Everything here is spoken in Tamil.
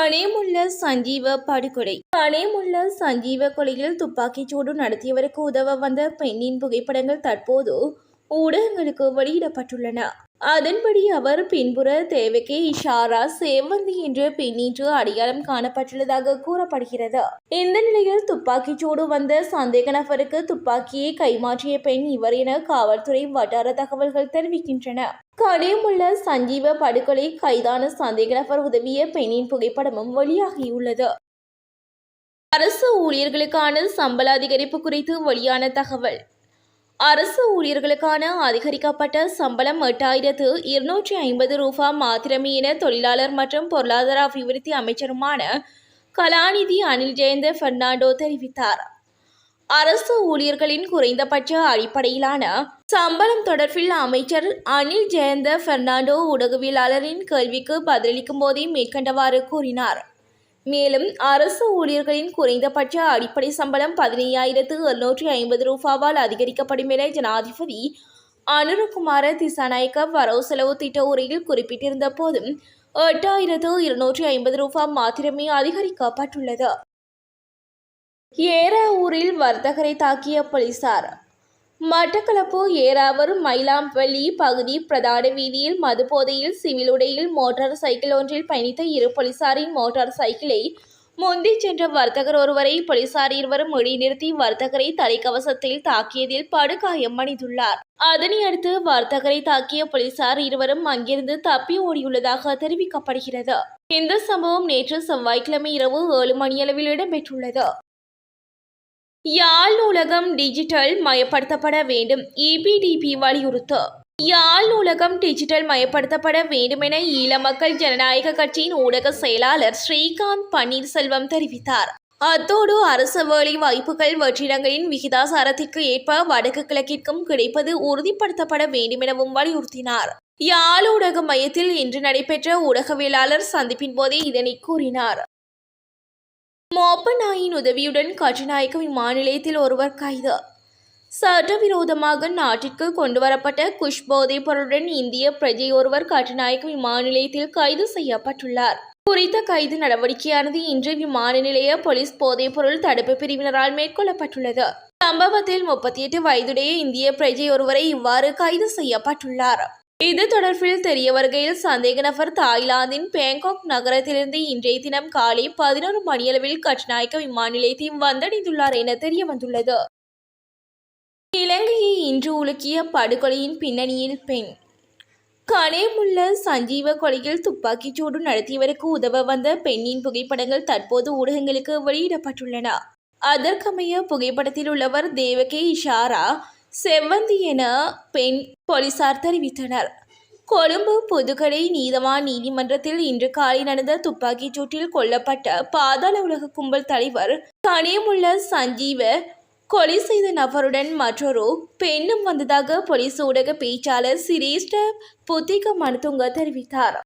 கனேமுல்ல சஞ்சீவ படுகொலை. கனேமுல்ல சஞ்சீவ கொலையில் துப்பாக்கிச்சூடு நடத்தியவருக்கு உதவ வந்த பெண்ணின் புகைப்படங்கள் தற்போது ஊடகங்களுக்கு வெளியிடப்பட்டுள்ளன. அதன்படி அவர் பின்புற தேவகே இஷாரா சேவந்தி என்ற பெண்ணின்று அடையாளம் காணப்பட்டுள்ளதாக கூறப்படுகிறது. இந்த நிலையில் துப்பாக்கிச்சூடு வந்த சந்தேக நபருக்கு துப்பாக்கியை கைமாற்றிய பெண் இவர் என காவல்துறை வட்டார தகவல்கள் தெரிவிக்கின்றன. கனேமுல்ல சஞ்சீவ படுகொலை கைதான சந்தேக நபர் உதவிய பெண்ணின் புகைப்படமும் வெளியாகியுள்ளது. அரசு ஊழியர்களுக்கான சம்பள அதிகரிப்பு குறித்து வெளியான தகவல். அரசு ஊழியர்களுக்கான அதிகரிக்கப்பட்ட சம்பளம் 8,250 ரூபாய் மாத்திரமே என தொழிலாளர் மற்றும் பொருளாதார அபிவிருத்தி அமைச்சருமான கலாநிதி அனில் ஜெயந்த பெர்னாண்டோ தெரிவித்தார். அரசு ஊழியர்களின் குறைந்தபட்ச அடிப்படையிலான சம்பளம் தொடர்பில் அமைச்சர் அனில் ஜெயந்த பெர்னாண்டோ ஊடகவியலாளரின் கேள்விக்கு பதிலளிக்கும் போதே மேற்கண்டவாறு கூறினார். மேலும் அரசு ஊழியர்களின் குறைந்தபட்ச அடிப்படை சம்பளம் 15,750 ரூபாவால் அதிகரிக்கப்படும் என ஜனாதிபதி அனுரகுமார திசாநாயக்க வரவு செலவு திட்ட உரையில் குறிப்பிட்டிருந்த போதும் 8,250 ரூபாய் மாத்திரமே அதிகரிக்கப்பட்டுள்ளது. ஏறாவூரில் வர்த்தகரை தாக்கிய போலீசார். மட்டக்களப்பு ஏறாவூர் மயிலாம்பள்ளி பகுதி பிரதான வீதியில் மது போதையில் சிவில் உடையில் மோட்டார் சைக்கிள் ஒன்றில் பயணித்த 2 போலீசாரின் மோட்டார் சைக்கிளை முந்தி சென்ற வர்த்தகர் ஒருவரை போலீசார் இருவரும் இடைநிறுத்தி வர்த்தகரை தலைக்கவசத்தில் தாக்கியதில் படுகாயம் அடைந்துள்ளார். அதனையடுத்து வர்த்தகரை தாக்கிய போலீசார் இருவரும் அங்கிருந்து தப்பி ஓடியுள்ளதாக தெரிவிக்கப்படுகிறது. இந்த சம்பவம் நேற்று செவ்வாய்க்கிழமை இரவு 7 மணியளவில் இடம்பெற்றுள்ளது. யாழ் நூலகம் டிஜிட்டல் மயப்படுத்தப்பட வேண்டும். EPDP வலியுறுத்து. யாழ் நூலகம் டிஜிட்டல் மயப்படுத்தப்பட வேண்டும் என ஈழ மக்கள் ஜனநாயக கட்சியின் ஊடக செயலாளர் ஸ்ரீகாந்த் பன்னீர்செல்வம் தெரிவித்தார். அத்தோடு அரசு வேலை வாய்ப்புகள் வெற்றிடங்களின் விகிதாசாரத்திற்கு ஏற்ப வடக்கு கிழக்கிற்கும் கிடைப்பது உறுதிப்படுத்தப்பட வேண்டும் எனவும் வலியுறுத்தினார். யாழ் ஊடக மையத்தில் இன்று நடைபெற்ற ஊடகவியலாளர் சந்திப்பின் போதே இதனை கூறினார். மோப்ப நாயின் உதவியுடன் கட்டுநாயக்க விமான நிலையத்தில் ஒருவர் கைது. சட்டவிரோதமாக நாட்டிற்கு கொண்டுவரப்பட்ட குஷ் போதைப் பொருளுடன் இந்திய பிரஜை ஒருவர் கட்டுநாயக்க விமான நிலையத்தில் கைது செய்யப்பட்டுள்ளார். குறித்த கைது நடவடிக்கையானது இன்று விமான நிலைய போலீஸ் போதைப் பொருள் தடுப்பு பிரிவினரால் மேற்கொள்ளப்பட்டுள்ளது. சம்பவத்தில் 38 வயதுடைய இந்திய பிரஜை ஒருவரை இவ்வாறு கைது செய்யப்பட்டுள்ளார். இது தொடர்பில் தெரிய வருகையில் சந்தேக நபர் தாய்லாந்தின் பேங்காக் நகரத்திலிருந்து இன்றைய தினம் காலை 11 மணியளவில் கட்டுநாயக்க விமான நிலையத்தை வந்தடைந்துள்ளார் என தெரிய வந்துள்ளது. இலங்கையை இன்று உலுக்கிய படுகொலையின் பின்னணியில் பெண். கனேமுல்ல சஞ்சீவ கொலையில் துப்பாக்கிச்சூடு நடத்தியவருக்கு உதவ வந்த பெண்ணின் புகைப்படங்கள் தற்போது ஊடகங்களுக்கு வெளியிடப்பட்டுள்ளன. அதற்கமைய புகைப்படத்தில் உள்ளவர் தேவகே இஷாரா செவ்வந்தி என பெண் போலீசார் தெரிவித்தனர். கொழும்பு புதுக்கடை நீதவான் நீதிமன்றத்தில் இன்று காலை நடந்த துப்பாக்கிச் சூட்டில் கொல்லப்பட்ட பாதாள உலக கும்பல் தலைவர் கனேமுல்ல சஞ்சீவ கொலை செய்த நபருடன் மற்றொரு பெண்ணும் வந்ததாக போலீஸ் ஊடக பேச்சாளர் சிரேஷ்ட புத்திக மனதுங்க தெரிவித்தார்.